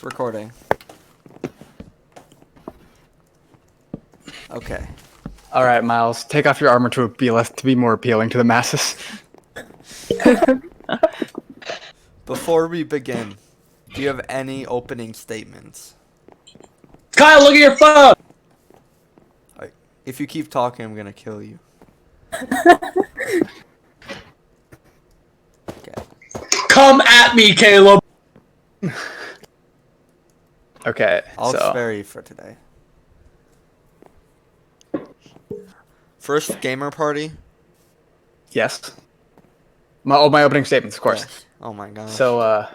It's recording. Okay. All right, Miles, take off your armor to be more appealing to the masses. Before we begin, do you have any opening statements? Kyle, look at your phone! If you keep talking, I'm gonna kill you. Okay. Come at me, Caleb! Okay, I'll so spare you for today. First gamer party. yes, my opening statements, of course. Yes. Oh my gosh. So,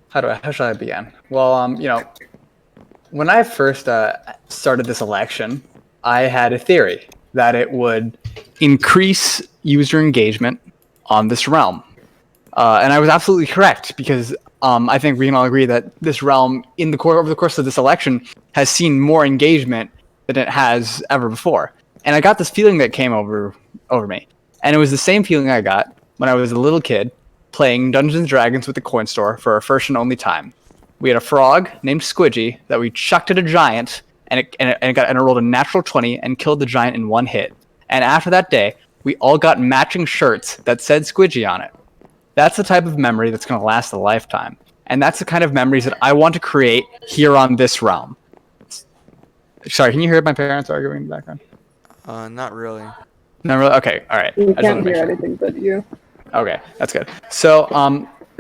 how should I begin? Well, when I first started this election, I had a theory that it would increase user engagement on this realm, and I was absolutely correct because I think we can all agree that this realm, over the course of this election, has seen more engagement than it has ever before. And I got this feeling that came over me, and it was the same feeling I got when I was a little kid playing Dungeons and Dragons with the coin store for our first and only time. We had a frog named Squidgy that we chucked at a giant, and it rolled a natural 20 and killed the giant in one hit. And after that day, we all got matching shirts that said Squidgy on it. That's the type of memory that's going to last a lifetime. And that's the kind of memories that I want to create here on this realm. Sorry, can you hear my parents arguing in the background? Not really. No, really? Okay, all right. You can't hear anything but you. Okay, that's good. So,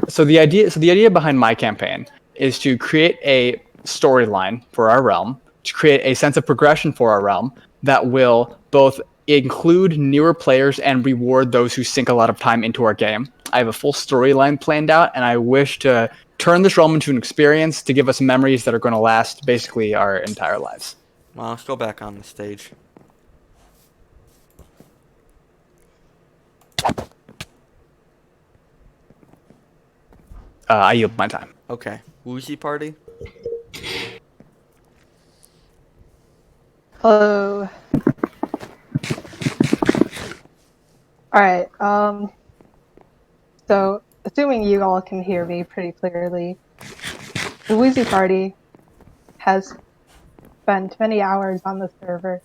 the idea behind my campaign is to create a storyline for our realm, to create a sense of progression for our realm that will both include newer players and reward those who sink a lot of time into our game. I have a full storyline planned out, and I wish to turn this realm into an experience to give us memories that are going to last basically our entire lives. Well, let's go back on the stage. I yield my time. Okay. Woozy party. Hello. Alright, so, assuming you all can hear me pretty clearly, the Woozy Party has spent many hours on the server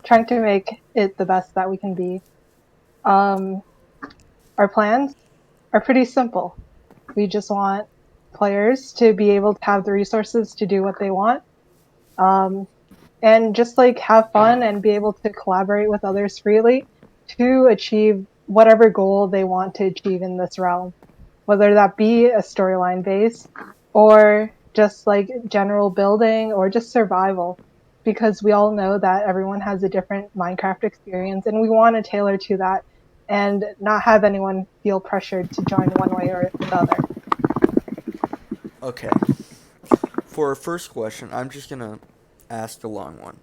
trying to make it the best that we can be. Our plans are pretty simple. We just want players to be able to have the resources to do what they want, and just have fun and be able to collaborate with others freely to achieve whatever goal they want to achieve in this realm, whether that be a storyline base or just general building or just survival, because we all know that everyone has a different Minecraft experience and we want to tailor to that and not have anyone feel pressured to join one way or the other. Okay. For our first question, I'm just gonna ask a long one.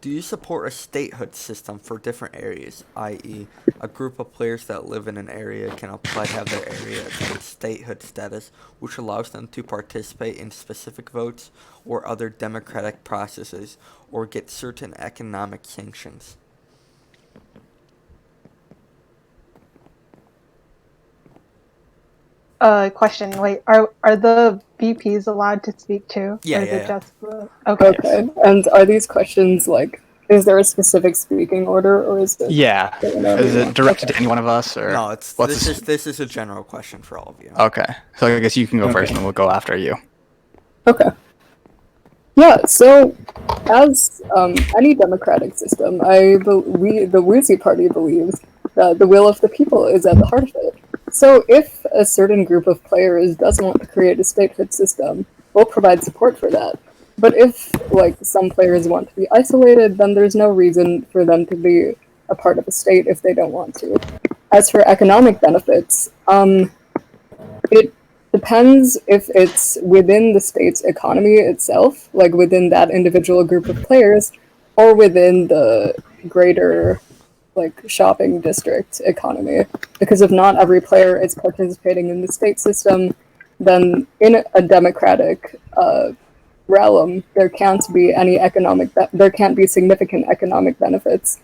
Do you support a statehood system for different areas, i.e., a group of players that live in an area can apply to have their area as statehood status, which allows them to participate in specific votes or other democratic processes, or get certain economic sanctions? Question. Wait, are the VPs allowed to speak too? Yeah, or is yeah, it yeah. just okay? Okay, and are these questions is there a specific speaking order, or is it? Yeah. Is it directed to any one of us, or No, this is a general question for all of you. Okay, so I guess you can go first, and then we'll go after you. Okay. Yeah. So, as any democratic system, the Woozy Party believes that the will of the people is at the heart of it. So, if a certain group of players does want to create a statehood system, we'll provide support for that. But if, some players want to be isolated, then there's no reason for them to be a part of a state if they don't want to. As for economic benefits, it depends if it's within the state's economy itself, within that individual group of players, or within the greater shopping district economy. Because if not every player is participating in the state system, then in a democratic realm, there can't be significant economic benefits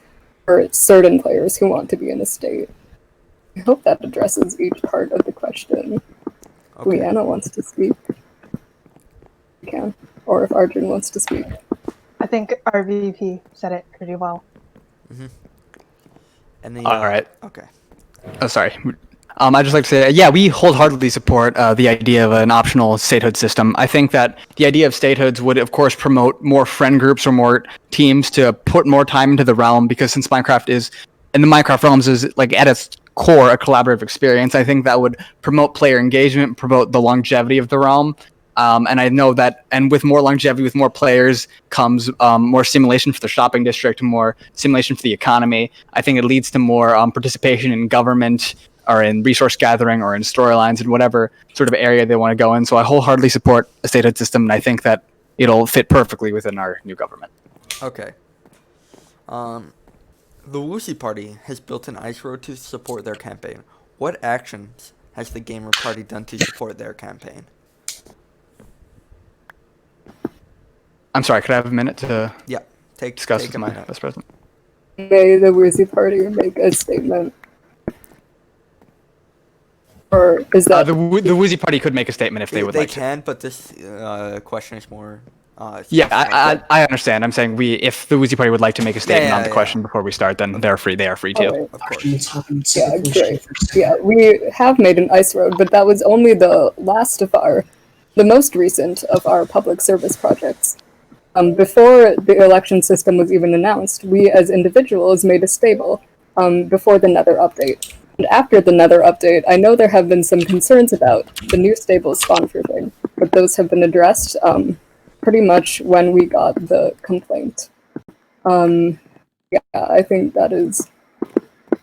for certain players who want to be in a state. I hope that addresses each part of the question. Okay. Leanna wants to speak. or if Arjun wants to speak. I think our VP said it pretty well. Any, All right. Okay. Oh, sorry. I'd just like to say, yeah, we wholeheartedly support the idea of an optional statehood system. I think that the idea of statehoods would, of course, promote more friend groups or more teams to put more time into the realm, because since Minecraft is, and the Minecraft realms is, like, at its core, a collaborative experience, I think that would promote player engagement, promote the longevity of the realm. And I know that, and with more longevity, with more players, comes more stimulation for the shopping district, more stimulation for the economy. I think it leads to more participation in government, or in resource gathering, or in storylines, in whatever sort of area they want to go in. So I wholeheartedly support a statehood system, and I think that it'll fit perfectly within our new government. Okay. The Woozy Party has built an ice road to support their campaign. What actions has the Gamer Party done to support their campaign? I'm sorry, could I have a minute to Yeah, discuss take with a my minute. vice president? May the Woozy Party make a statement? Or is that The Woozy Party could make a statement if they would They like to. can, but this question is more. Yeah, specified. I understand. I'm saying if the Woozy Party would like to make a statement on the yeah. question before we start, then they're free. They are free to. Alright. Of course. Yeah, great. Yeah, we have made an ice road, but that was only the most recent of our public service projects. Before the election system was even announced, we as individuals made a stable before the Nether update. And after the Nether update, I know there have been some concerns about the new stable spawn proofing, but those have been addressed pretty much when we got the complaint. Yeah, I think that is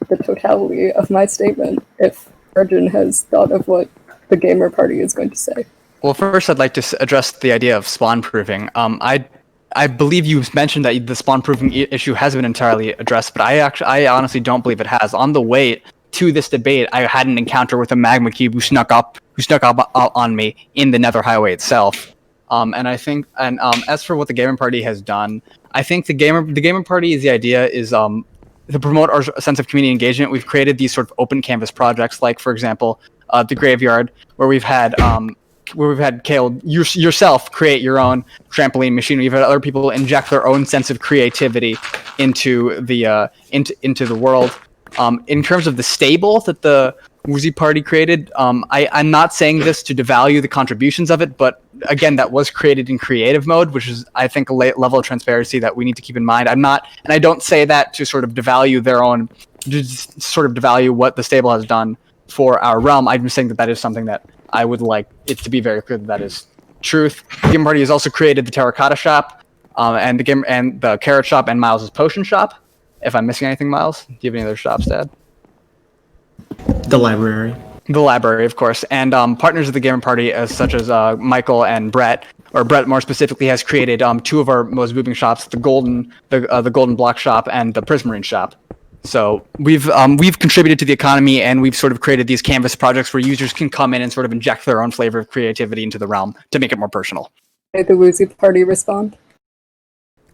the totality of my statement, if Arjun has thought of what the Gamer Party is going to say. Well, first, I'd like to address the idea of spawn proofing. I believe you mentioned that the spawn proofing issue has been entirely addressed, but I honestly don't believe it has. On the way to this debate, I had an encounter with a magma cube who snuck up on me in the Nether Highway itself. And I think, and as for what the Gamer Party has done, I think the Gamer Party, the idea is to promote our sense of community engagement. We've created these sort of open canvas projects, like, for example, the Graveyard, where we've had Kale yourself create your own trampoline machine. We've had other people inject their own sense of creativity into the into the world. In terms of the stable that the Woozy Party created, I'm not saying this to devalue the contributions of it, but again, that was created in creative mode, which is, I think, a level of transparency that we need to keep in mind. I'm not, and I don't say that to sort of devalue devalue what the stable has done for our realm. I'm just saying that is something that I would like it to be very clear that is truth. The Gamer Party has also created the Terracotta Shop, and the Carrot Shop, and Miles's Potion Shop. If I'm missing anything, Miles, do you have any other shops, Dad? The library. The library, of course, and partners of the Gamer Party, such as Michael and Brett, or Brett more specifically, has created two of our most booming shops: the Golden Block Shop and the Prismarine Shop. So we've contributed to the economy, and we've sort of created these canvas projects where users can come in and sort of inject their own flavor of creativity into the realm to make it more personal. Did the Woozy Party respond?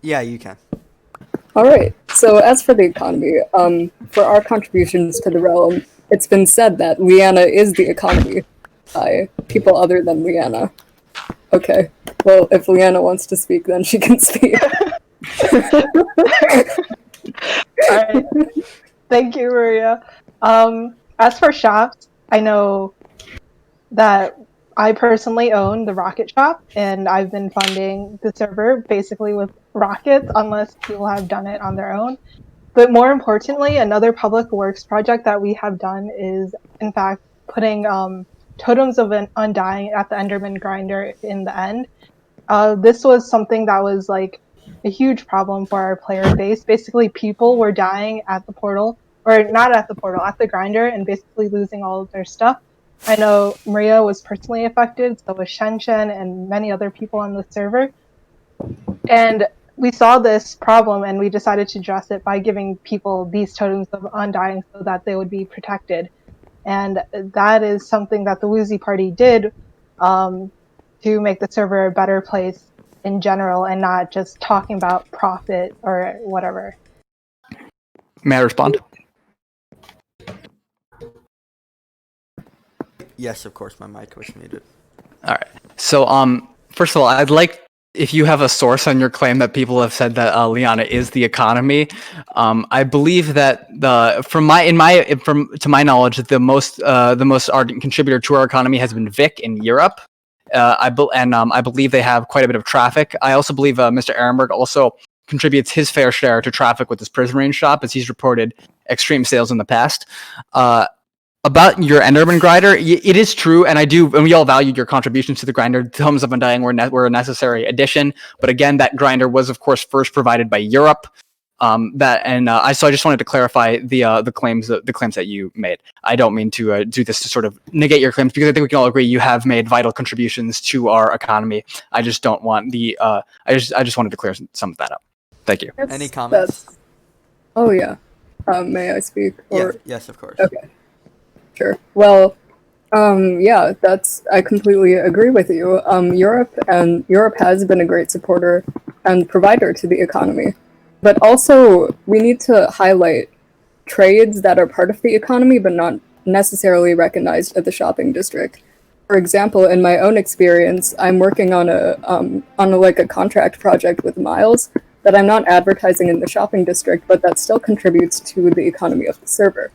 Yeah, you can. Alright, so as for the economy, for our contributions to the realm, it's been said that Leanna is the economy by people other than Leanna. Okay, well, if Leanna wants to speak, then she can speak. Alright. Thank you, Maria. As for shops, I know that I personally own the Rocket Shop, and I've been funding the server basically with rockets, unless people have done it on their own. But more importantly, another public works project that we have done is, in fact, putting totems of an undying at the Enderman grinder in the end. This was something that was like a huge problem for our player base. Basically, people were dying at the portal, or not at the portal, at the grinder, and basically losing all of their stuff. I know Maria was personally affected, so was Shen and many other people on the server. And we saw this problem, and we decided to address it by giving people these totems of undying so that they would be protected. And that is something that the Woozy Party did to make the server a better place in general, and not just talking about profit or whatever. May I respond? Yes, of course. My mic was muted. All right. So, first of all, I'd like if you have a source on your claim that people have said that Liana is the economy, I believe that to my knowledge, the most ardent contributor to our economy has been Vic in Europe. I believe they have quite a bit of traffic. I also believe Mr. Ehrenberg also contributes his fair share to traffic with his Prismarine shop, as he's reported extreme sales in the past. About your Enderman grinder, it is true, and we all valued your contributions to the grinder. Homes of Undying were a necessary addition, but again, that grinder was, of course, first provided by Europe. So I just wanted to clarify the claims that you made. I don't mean to do this to sort of negate your claims, because I think we can all agree you have made vital contributions to our economy. I just don't want I just wanted to clear some of that up. Thank you. Any comments? Oh yeah. May I speak? Yeah. Yes, of course. Okay. Sure. Well, yeah, I completely agree with you. Europe has been a great supporter and provider to the economy, but also we need to highlight trades that are part of the economy but not necessarily recognized at the shopping district. For example, in my own experience, I'm working on a contract project with Miles that I'm not advertising in the shopping district, but that still contributes to the economy of the server.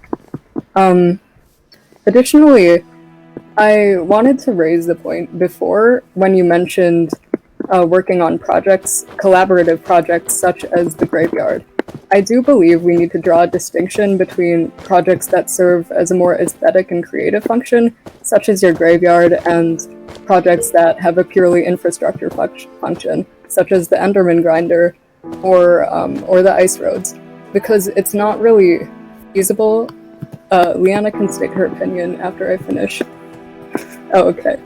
Additionally, I wanted to raise the point before when you mentioned working on collaborative projects such as the graveyard. I do believe we need to draw a distinction between projects that serve as a more aesthetic and creative function, such as your graveyard, and projects that have a purely infrastructure function, such as the Enderman grinder or the ice roads, because it's not really feasible. Liana can state her opinion after I finish. Oh, okay.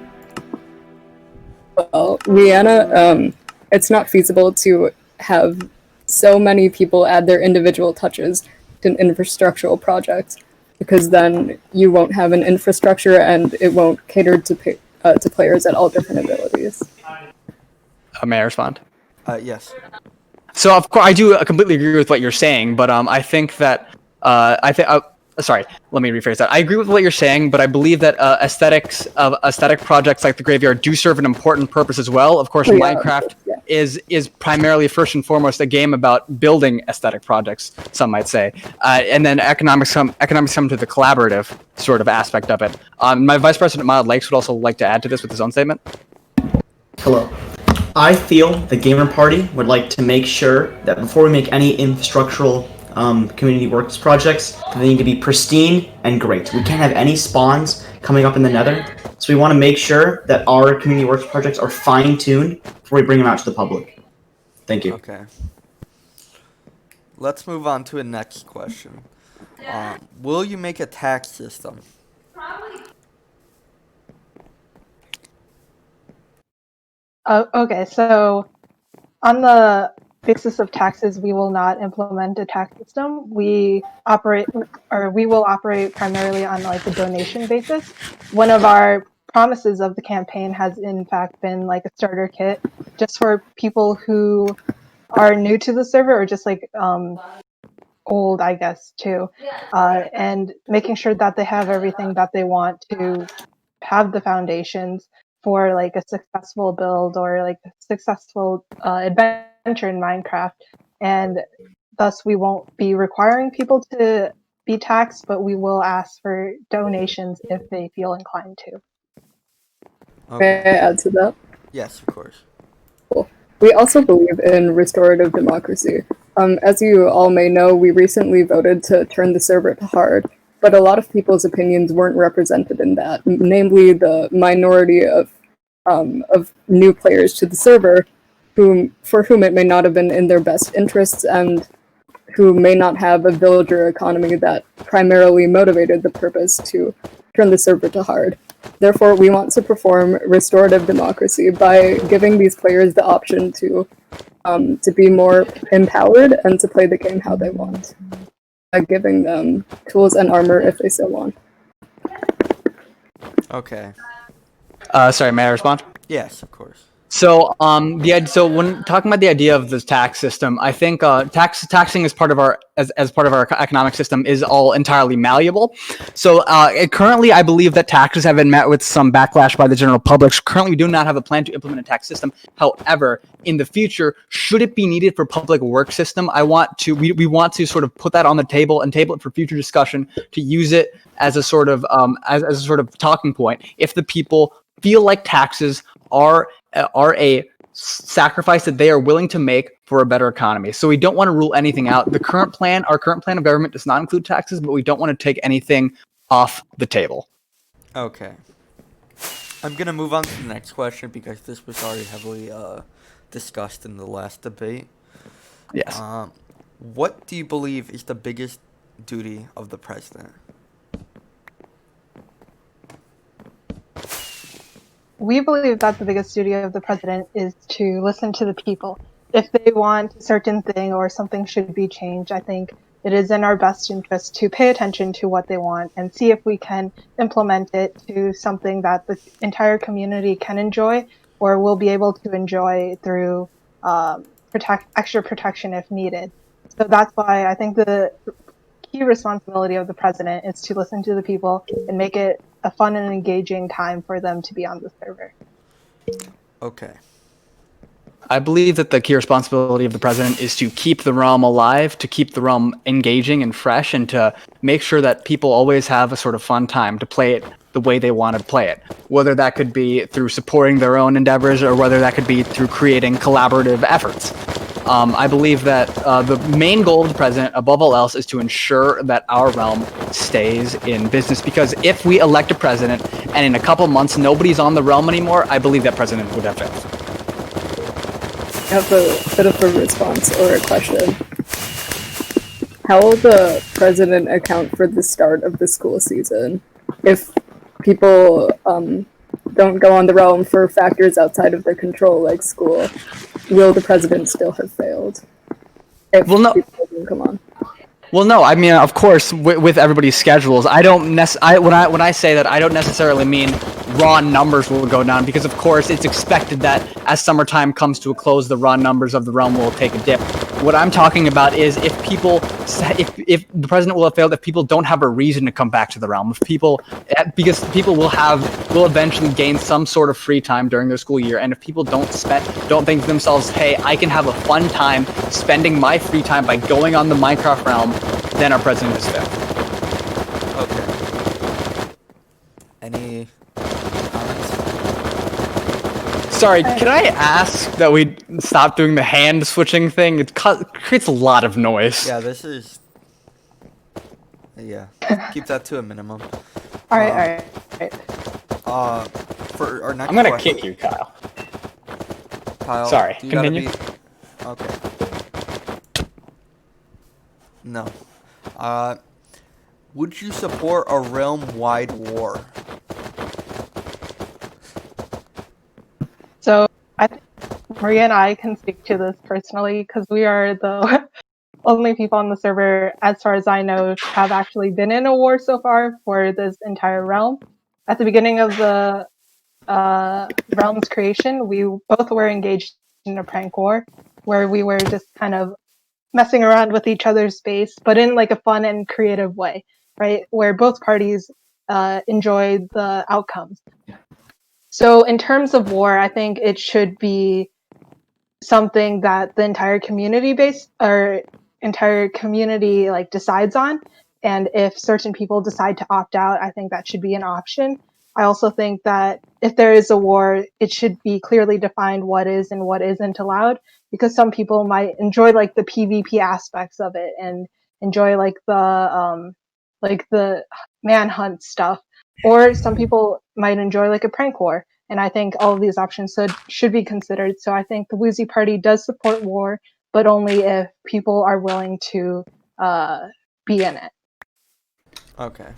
Well, Liana, it's not feasible to have so many people add their individual touches to an infrastructural project, because then you won't have an infrastructure and it won't cater to players at all different abilities. May I respond? Yes. So of course I do completely agree with what you're saying, but I think that sorry, let me rephrase that. I agree with what you're saying, but I believe that aesthetic projects like the graveyard do serve an important purpose as well. Of course, Minecraft is primarily, first and foremost, a game about building aesthetic projects, some might say, and then economics come to the collaborative sort of aspect of it. My Vice President Mild Lakes would also like to add to this with his own statement. Hello. I feel the Gamer Party would like to make sure that before we make any infrastructural community works projects, they need to be pristine and great. We can't have any spawns coming up in the nether, so we want to make sure that our community works projects are fine-tuned before we bring them out to the public. Thank you. Okay. Let's move on to a next question. Will you make a tax system? Okay, so on the basis of taxes, we will not implement a tax system. We will operate primarily on like a donation basis. One of our promises of the campaign has in fact been like a starter kit just for people who are new to the server or just like old, I guess, too, and making sure that they have everything that they want to have the foundations for like a successful build or like a successful adventure in Minecraft. And thus we won't be requiring people to be taxed, but we will ask for donations if they feel inclined to. May I add to that? Yes, of course. Cool. We also believe in restorative democracy. As you all may know, we recently voted to turn the server to hard, but a lot of people's opinions weren't represented in that, namely the minority of new players to the server, for whom it may not have been in their best interests and who may not have a villager economy that primarily motivated the purpose to turn the server to hard. Therefore, we want to perform restorative democracy by giving these players the option to be more empowered and to play the game how they want, by giving them tools and armor if they so want. Okay. Sorry, may I respond? Yes, of course. So when talking about the idea of the tax system, I think taxing as part of our as part of our economic system is all entirely malleable. So currently, I believe that taxes have been met with some backlash by the general public. Currently, we do not have a plan to implement a tax system. However, in the future, should it be needed for public work system, we want to sort of put that on the table and table it for future discussion to use it as a sort of as a sort of talking point. If the people feel like taxes are a sacrifice that they are willing to make for a better economy. So we don't want to rule anything out. Our current plan of government does not include taxes, but we don't want to take anything off the table. Okay. I'm gonna move on to the next question because this was already heavily discussed in the last debate. Yes. What do you believe is the biggest duty of the president? We believe that the biggest duty of the president is to listen to the people. If they want a certain thing or something should be changed, I think it is in our best interest to pay attention to what they want and see if we can implement it to something that the entire community can enjoy or will be able to enjoy through extra protection if needed. So that's why I think the key responsibility of the president is to listen to the people and make it a fun and engaging time for them to be on the server. Okay. I believe that the key responsibility of the president is to keep the realm alive, to keep the realm engaging and fresh, and to make sure that people always have a sort of fun time to play it the way they want to play it. Whether that could be through supporting their own endeavors or whether that could be through creating collaborative efforts. I believe that the main goal of the president, above all else, is to ensure that our realm stays in business. Because if we elect a president and in a couple months nobody's on the realm anymore, I believe that president would have failed. I have a bit of a response or a question. How will the president account for the start of the school season? If people don't go on the realm for factors outside of their control, like school, will the president still have failed? If people don't come on. Well, no. I mean, of course, with everybody's schedules, when I say that, I don't necessarily mean raw numbers will go down, because of course it's expected that as summertime comes to a close, the raw numbers of the realm will take a dip. What I'm talking about is if the president will have failed if people don't have a reason to come back to the realm. Because people will eventually gain some sort of free time during their school year, and if people don't think to themselves, hey, I can have a fun time spending my free time by going on the Minecraft realm, then our president has failed. Okay. Any comments? Sorry, can I ask that we stop doing the hand switching thing? It creates a lot of noise. Yeah, this is. Yeah, keep that to a minimum. All right. For our next I'm gonna question, kick you, Kyle. Kyle. Sorry, you gotta continue. Okay. No. Would you support a realm-wide war? So I think Maria and I can speak to this personally because we are the only people on the server, as far as I know, have actually been in a war so far for this entire realm. At the beginning of the realm's creation, we both were engaged in a prank war where we were just kind of messing around with each other's space, but in like a fun and creative way, right? Where both parties enjoyed the outcomes. So in terms of war, I think it should be something that the entire community like decides on. And if certain people decide to opt out, I think that should be an option. I also think that if there is a war, it should be clearly defined what is and what isn't allowed, because some people might enjoy like the PvP aspects of it and enjoy like the manhunt stuff, or some people might enjoy like a prank war. And I think all of these options should be considered. So I think the Woozy Party does support war, but only if people are willing to be in it. Okay.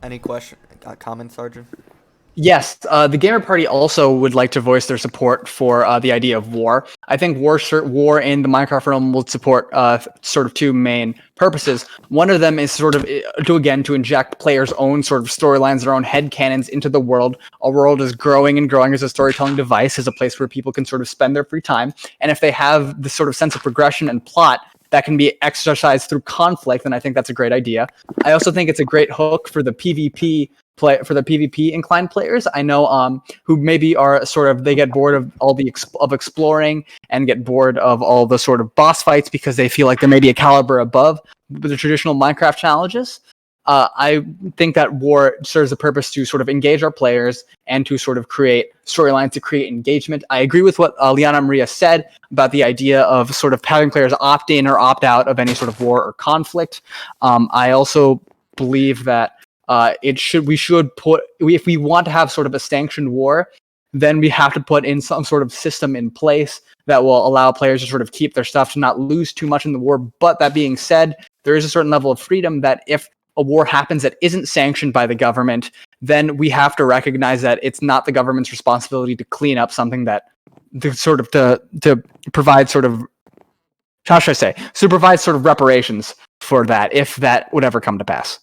Any comments, Sergeant? Yes, the Gamer Party also would like to voice their support for the idea of war. I think war in the Minecraft realm will support sort of two main purposes. One of them is sort of to inject players' own sort of storylines, their own headcanons into the world. A world is growing and growing as a storytelling device, as a place where people can sort of spend their free time. And if they have this sort of sense of progression and plot that can be exercised through conflict, then I think that's a great idea. I also think it's a great hook for the PvP inclined players. I know who maybe are sort of, they get bored of all the of exploring and get bored of all the sort of boss fights because they feel like they're maybe a caliber above the traditional Minecraft challenges. I think that war serves the purpose to sort of engage our players and to sort of create storylines to create engagement. I agree with what Liana Maria said about the idea of sort of having players opt in or opt out of any sort of war or conflict. I also believe that if we want to have sort of a sanctioned war, then we have to put in some sort of system in place that will allow players to sort of keep their stuff, to not lose too much in the war. But that being said, there is a certain level of freedom that if a war happens that isn't sanctioned by the government, then we have to recognize that it's not the government's responsibility to clean up something that to provide sort of, how should I say, to provide sort of reparations for that if that would ever come to pass.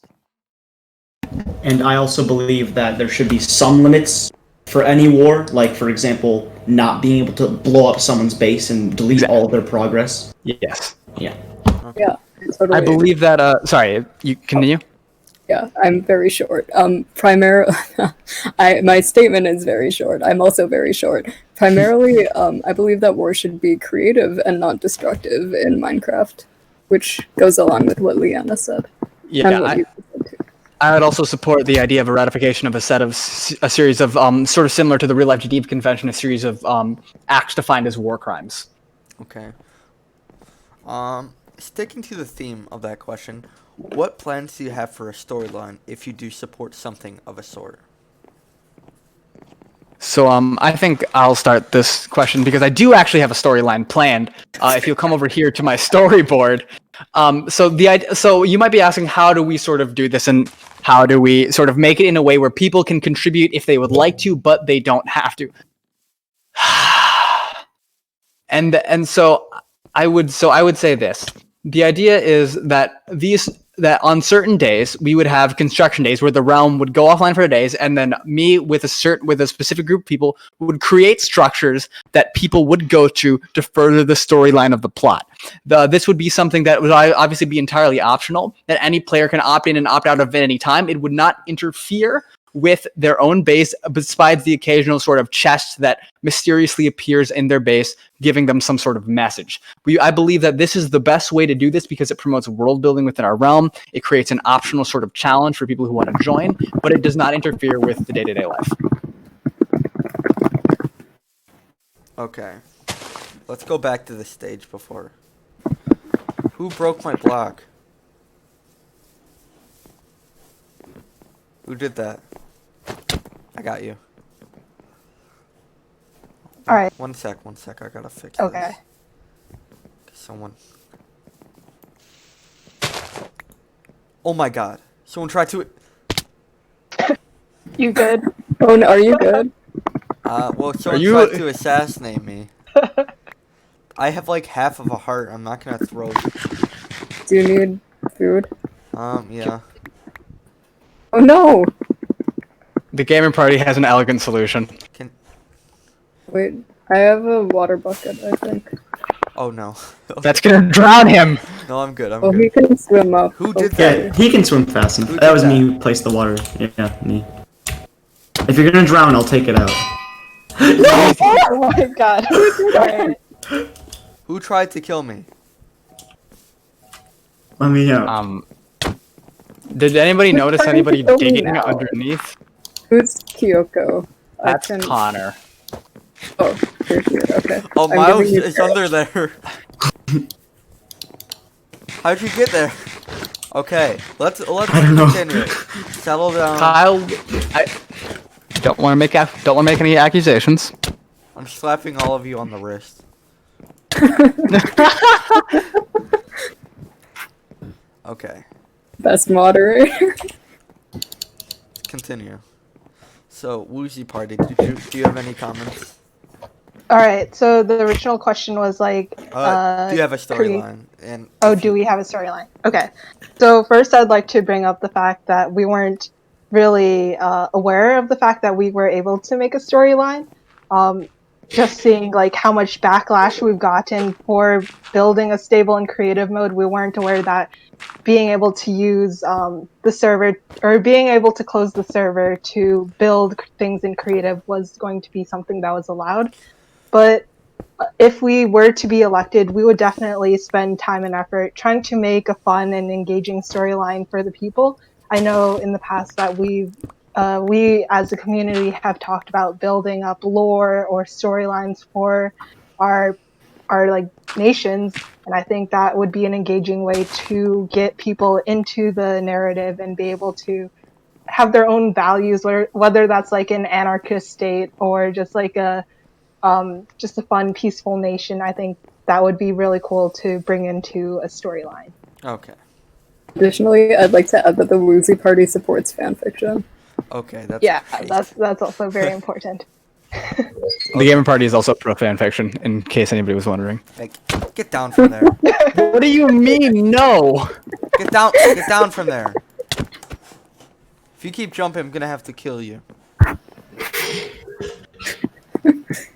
And I also believe that there should be some limits for any war, like, for example, not being able to blow up someone's base and delete all of their progress. Yes. Yeah. Yeah, totally. I believe that. Sorry, you continue. Yeah, I'm very short. Primarily, my statement is very short. I'm also very short. Primarily, I believe that war should be creative and not destructive in Minecraft, which goes along with what Liana said. Yeah, I would also support the idea of a ratification of a series of sort of similar to the Real Life Geneva Convention, a series of acts defined as war crimes. Okay. Sticking to the theme of that question, what plans do you have for a storyline if you do support something of a sort? So I think I'll start this question because I do actually have a storyline planned. If you'll come over here to my storyboard. So you might be asking, how do we sort of do this, and how do we sort of make it in a way where people can contribute if they would like to, but they don't have to. and so I would say this. The idea is that that on certain days we would have construction days where the realm would go offline for days, and then me with a specific group of people would create structures that people would go to further the storyline of the plot. This would be something that would obviously be entirely optional, that any player can opt in and opt out of at any time. It would not interfere with their own base, besides the occasional sort of chest that mysteriously appears in their base, giving them some sort of message. I believe that this is the best way to do this because it promotes world building within our realm. It creates an optional sort of challenge for people who want to join, but it does not interfere with the day-to-day life. Okay. Let's go back to the stage before. Who broke my block? Who did that? I got you. Alright. One sec, I gotta fix Okay. this. Someone. Oh my god. Someone tried to... You good? Oh, no, are you good? Well, someone you- tried to assassinate me. I have like half of a heart. I'm not gonna throw it. Do you need food? Yeah. Oh no! The gaming party has an elegant solution. Wait, I have a water bucket, I think. Oh no. That's gonna drown him! No, I'm good. I'm Oh, he good. can swim up. Who did Okay. Yeah, he can swim fast enough. Who That did was me that? who placed the water. Yeah, me. If you're gonna drown, I'll take it out. Oh my god. Alright. Who tried to kill me? Let me out. Did anybody notice trying to anybody kill me digging now? underneath? Who's Kyoko? That's I can... Connor. Oh, you're here, okay. Oh, I'm Miles giving you is credit. under there. How'd you get there? Okay, let's I don't know. continue. Settle down. Kyle, I don't want to make any accusations. I'm slapping all of you on the wrist. Okay, Best moderator. continue. So, Woozy Party, do you have any comments? All right. So the original question was like, Do you have a create. storyline? And Oh, if do you- we have a storyline? Okay. So first, I'd like to bring up the fact that we weren't really aware of the fact that we were able to make a storyline. Just seeing like how much backlash we've gotten for building a stable and creative mode, we weren't aware that being able to use the server or being able to close the server to build things in creative was going to be something that was allowed. But if we were to be elected, we would definitely spend time and effort trying to make a fun and engaging storyline for the people. I know in the past that we as a community have talked about building up lore or storylines for our like nations, and I think that would be an engaging way to get people into the narrative and be able to have their own values, whether that's like an anarchist state or just a fun, peaceful nation. I think that would be really cool to bring into a storyline. Okay. Additionally, I'd like to add that the Woozy Party supports fanfiction. Okay, that's Yeah, great. that's also very important. The Gamer Party is also pro fanfiction, in case anybody was wondering. Like, get down from there. What do you mean, no? Get down from there. If you keep jumping, I'm gonna have to kill you.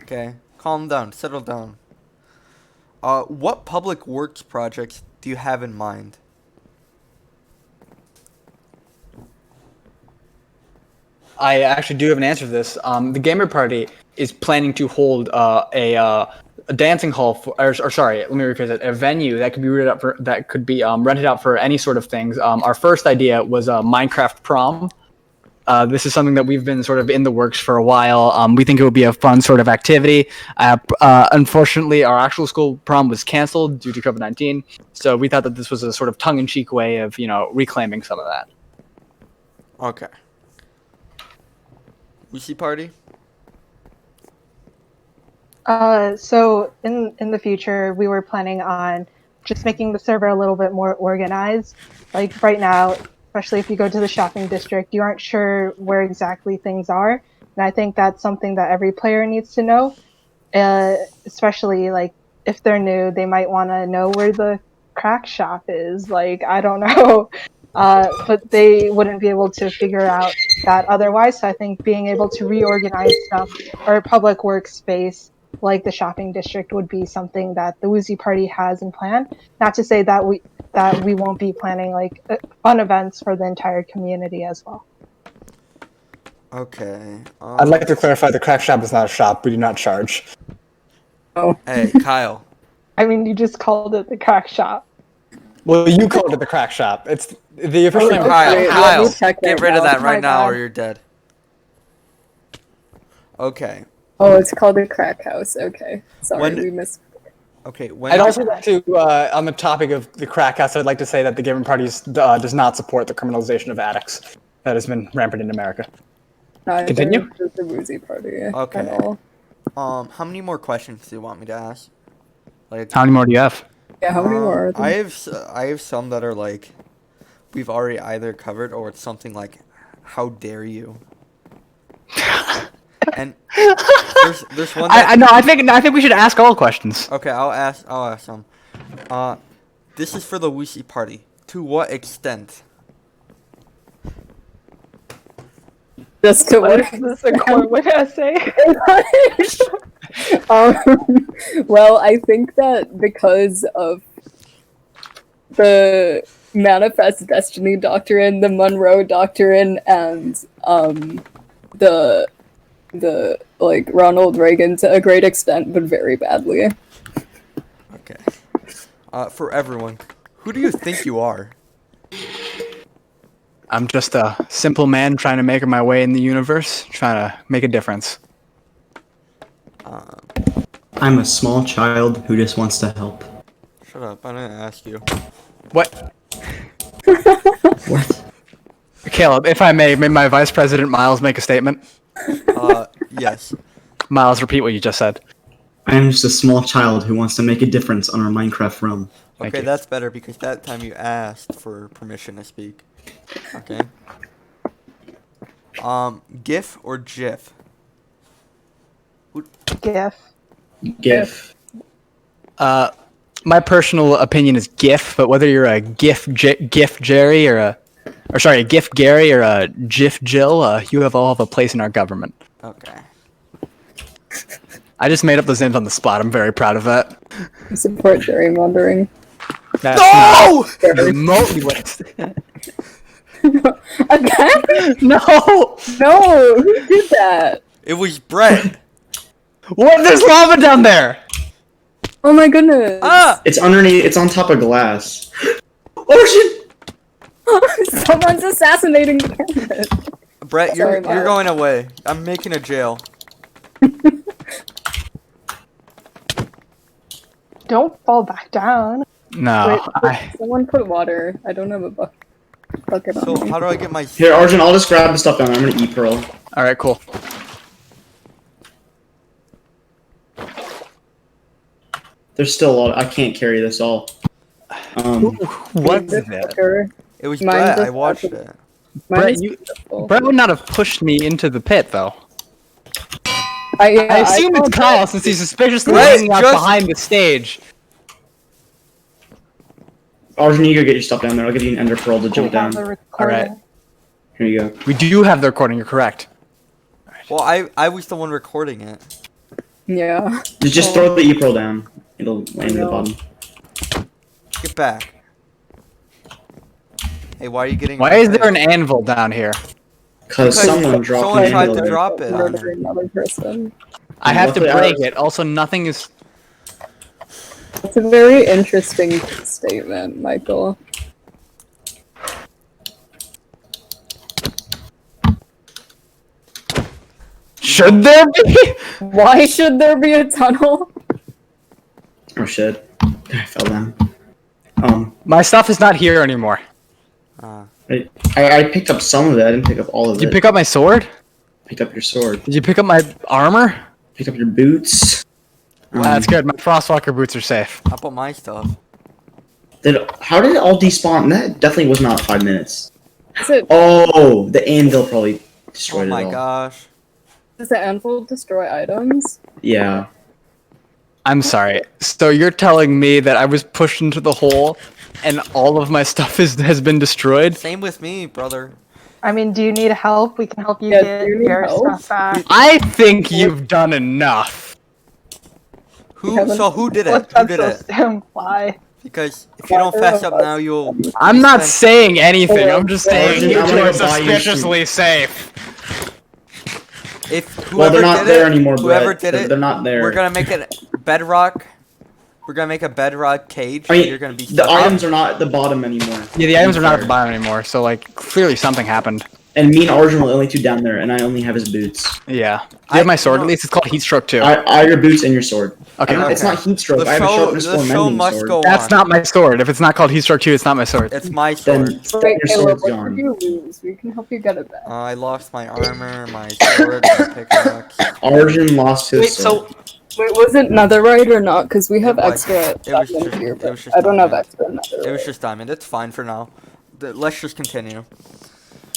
Okay, calm down, settle down. What public works projects do you have in mind? I actually do have an answer to this. The Gamer Party is planning to hold a dancing hall sorry, let me rephrase it. A venue that could be rented out for any sort of things. Our first idea was a Minecraft prom. This is something that we've been sort of in the works for a while. We think it would be a fun sort of activity. Unfortunately, our actual school prom was canceled due to COVID-19, so we thought that this was a sort of tongue-in-cheek way of, reclaiming some of that. Okay. Woozy Party? So in the future, we were planning on just making the server a little bit more organized. Like right now, especially if you go to the shopping district, you aren't sure where exactly things are, and I think that's something that every player needs to know. Especially like if they're new, they might want to know where the crack shop is. Like I don't know, but they wouldn't be able to figure out that otherwise. So I think being able to reorganize stuff or public workspace like the shopping district would be something that the Woozy Party has in plan. Not to say that we won't be planning like fun events for the entire community as well. Okay. I'd like to clarify the crack shop is not a shop. We do not charge. Oh, Hey, Kyle. I mean, you just called it the crack shop. Well, you called it the crack shop. It's the official name. Kyle, wait, let Kyle, me check get right rid of now. that right My now or bad. you're dead. Okay. oh, it's called a crack house. Okay, sorry, When- we missed. Okay, when I'd also like to, on the topic of the crack house, I'd like to say that the Gamer Party does not support the criminalization of addicts that has been rampant in America. Neither Continue? does the Woozy Party Okay. at all. how many more questions do you want me to ask? Like, How many more do you have? Yeah, how many more are there? I have some that are like we've already either covered or it's something like how dare you? And there's one that, I think we should ask all questions. okay, I'll ask some. This is for the Woozy Party. To what extent? Just to What what is this a Corwin essay? well, I think that because of the Manifest Destiny Doctrine, the Monroe Doctrine, and the like Ronald Reagan to a great extent, but very badly. Okay. For everyone, who do you think you are? I'm just a simple man trying to make my way in the universe, trying to make a difference. I'm a small child who just wants to help. Shut up! I didn't ask you. What? What? Caleb, if I may my Vice President Miles make a statement? Yes. Miles, repeat what you just said. I am just a small child who wants to make a difference on our Minecraft realm. Thank Okay, you. that's better because that time you asked for permission to speak. Okay. GIF or GIF? GIF. GIF. My personal opinion is GIF, but whether you're a GIF Jerry or a GIF Gary or a GIF Jill, you all have a place in our government. Okay. I just made up those names on the spot. I'm very proud of that. I support gerrymandering. That's No! not remotely what Again? No! No, who did that? It was Brett. What? There's lava down there! Oh my goodness. Ah! It's underneath. It's on top of glass. Ocean. Someone's assassinating the pyramid. Brett, Sorry, you're Matt. going away. I'm making a jail. Don't fall back down. No, Wait, someone put water. I don't have a bucket on So me. how do I get my... Here, Arjun, I'll just grab the stuff down there. I'm gonna eat Pearl. Alright, cool. There's still a lot. I can't carry this all. What This is it? fucker. It was Mine Brett. just I watched happened. it. Mine Brett, is you- beautiful. Brett would not have pushed me into the pit, though. I I assume saw it's Kyle Brett. since he's suspiciously Brett, hanging out just- behind the stage. Arjun, you go get your stuff down there. I'll give you an ender pearl to jump Have down. the recording. Alright. Here you go. We do have the recording, you're correct. Well, I was the one recording it. Yeah. Just throw the e-pearl down. It'll land at the No. bottom. Get back. Hey, why are you getting... Why is there an anvil down here? Cause Because someone dropped someone an tried anvil to there. drop it on Murder her. another person. I have to Luckily, break it. Also, nothing is... It's a very interesting statement, Michael. Should there be? Why should there be a tunnel? Oh shit. I fell down. My stuff is not here anymore. I picked up some of it. I didn't pick up all of Did you it. pick up my sword? Picked up your sword. Did you pick up my armor? Picked up your boots. That's good. My Frostwalker boots are safe. How about my stuff? How did it all despawn? That definitely was not 5 minutes. Is it, Oh, the anvil probably Oh destroyed my it all. gosh. does the anvil destroy items? Yeah. I'm sorry. So you're telling me that I was pushed into the hole and all of my stuff has been destroyed? Same with me, brother. I mean, do you need help? We can help you Yeah, get do you need your help? stuff back. I think you've done enough. Kevin, So who did it? What's Who that did it? supposed to imply? Because if you don't fess up now, you'll... I'm not spend- saying anything. I'm just saying Arjun, you I'm two gonna are go buy you some- suspiciously safe. If whoever Well, they're not did there it, anymore, whoever Brett. did it, They're not there. we're gonna make it bedrock. We're gonna make a bedrock cage. I mean, you're gonna be the stuck up. items are not at the bottom anymore. Yeah, the items are not at the Fair. bottom anymore, so like clearly something happened. And me and Arjun were the only two down there, and I only have his boots. Yeah. Do you have my sword no. at least? It's called Heat Stroke 2. I have your boots and your sword. Okay. It's not heat stroke. The I have a show, sharpness the 4 show mending must sword. go That's on. not my sword. If it's not called Heat Stroke 2, it's not my sword. It's my sword. Then Wait, your Caleb, sword's what gone. did you lose? We can help you get it back. I lost my armor, my sword, my pickaxe. Arjun lost his Wait, sword. so Wait, was it netherite or not? Because we have It was. extra It was diamond just- here, it but was just I don't have diamond. extra netherite. It was just diamond. It's fine for now. Let's just continue.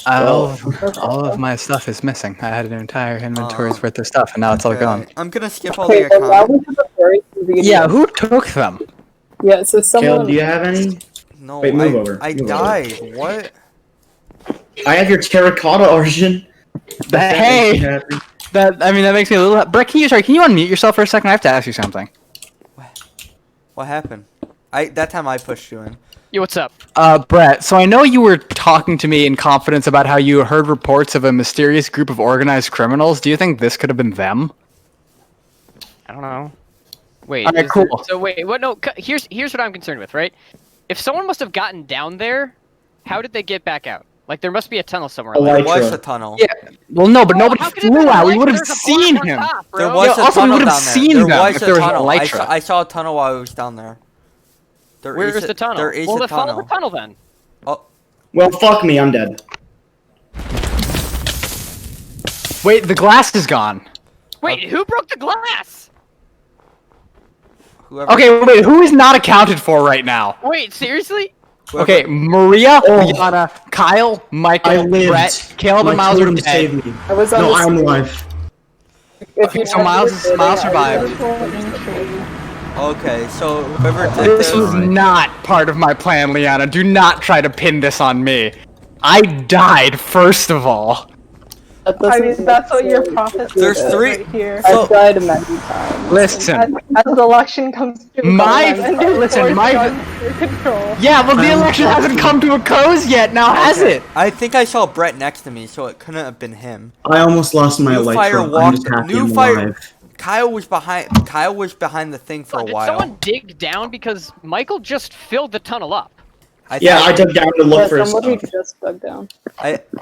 all of my stuff is missing. I had an entire inventory's worth of stuff, and now it's all gone. I'm gonna skip all Okay, the but now comments. we have a very convenient. Yeah, who took them? Yeah, so someone. Caleb, do you have any? No, Wait, move over. I Move over. died. What? I have your terracotta, Arjun. Hey! That makes me a little. Brett, can you unmute yourself for a second? I have to ask you something. What happened? That time I pushed you in. Yo, what's up? Brett, so I know you were talking to me in confidence about how you heard reports of a mysterious group of organized criminals. Do you think this could have been them? I don't know. Wait. Alright, is there- cool. So wait, what? No. Here's what I'm concerned with, right? If someone must have gotten down there, how did they get back out? Like there must be a tunnel somewhere. A Like, light- There was Elytra. a tunnel. Yeah. Well, no, but Oh, nobody how could it have flew been out. We like would have there's a seen block on him. top, bro? There was Yeah, a also, we tunnel would've down there. seen There them was if a there was an tunnel. elytra. I saw a tunnel while I was down there. Where's the tunnel? There is well, a then follow tunnel. the tunnel then. Oh, Well, fuck me, I'm dead. Wait, the glass is gone. Wait, who broke the glass? whoever. Okay, wait, who is not accounted for right now? Wait, seriously? whoever- Okay, Maria, Oh. Liana, Kyle, I Michael, lived. Brett, Caleb, and My Miles are totem dead. saved me. I was on No, the I'm street. alive. If Okay, you so had Miles recording, Miles I survived. would've In shade. Okay, so whoever did This this, was not part of my plan, Liana. Do not try to pin this on me. I died first of all. That I doesn't mean, that's what your necessarily prophecy There's says three- right here. So- I've died many times. Listen, As the election comes to a My- close and you listen, force my- guns for control. yeah, well, the election hasn't come to a close yet. Now has okay, it? I think I saw Brett next to me, so it couldn't have been him. I almost lost my New Fire electro. I'm walked. just happy New I'm Fire. alive. Kyle was behind the thing for a Did while. someone dig down because Michael just filled the tunnel up? Yeah, I dug down to look Yeah, for his somebody stuff. just dug down.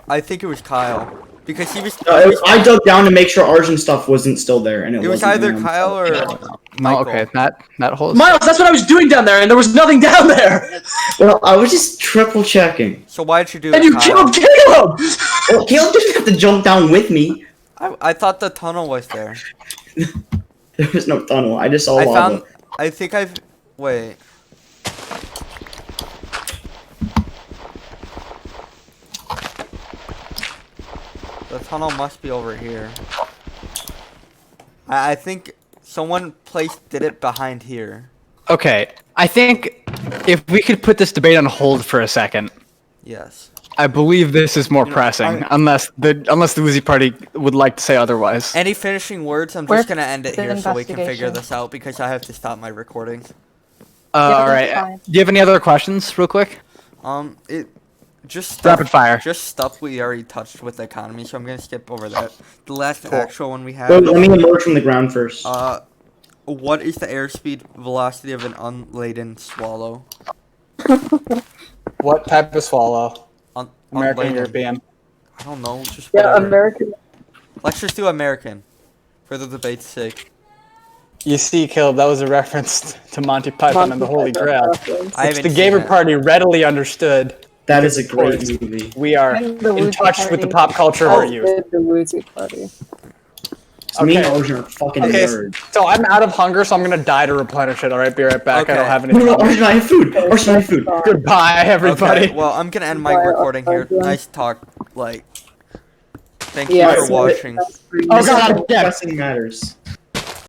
I think it was Kyle because he was. I dug down to make sure Arjun stuff wasn't still there, and it It was wasn't, either and I'm Kyle or sorry. No, Michael. okay, that whole. Miles, that's what I was doing down there, and there was nothing down there. Well, I was just triple checking. So why'd you do And it, you Kyle? killed Caleb. Well, Caleb didn't have to jump down with me. I thought the tunnel was there. There was no tunnel. I just saw I lava. found. I think I've. Wait. The tunnel must be over here. I think someone did it behind here. Okay, I think if we could put this debate on hold for a second. Yes. I believe this is more You know, pressing, unless the Woozy party would like to say otherwise. Any finishing words? I'm Where's just gonna end it the here so we can figure investigation? this out because I have to stop my recording. All that's right. fine. Do you have any other questions, real quick? It just Rapid fire. Just stuff we already touched with the economy, so I'm gonna skip over that. The last actual one we have. Well, let me emerge from the ground first. What is the airspeed velocity of an unladen swallow? What type of swallow? Unladen. European. I don't know. Just Yeah, whatever. American. Let's just do American, for the debate's sake. You see, Caleb, that was a reference to Monty Python and the Holy Grail, reference. I which haven't the seen Gamer it. Party readily understood. That is a great course. movie. We are And the in Woozy touch with the party. pop culture of our As youth. did the Woozy party. Me and Okay. Arjun are fucking Okay, nerds. so I'm out of hunger, so I'm gonna die to replenish it. All right, be right back. I don't Okay. have No, any. no, Arjun, I have food. Arjun, I have food. Goodbye, everybody. Okay, well, I'm gonna end my Bye, recording here. Arjun. Nice talk. Thank Yeah, you for so- watching. Oh This is God, how yeah. pressing matters.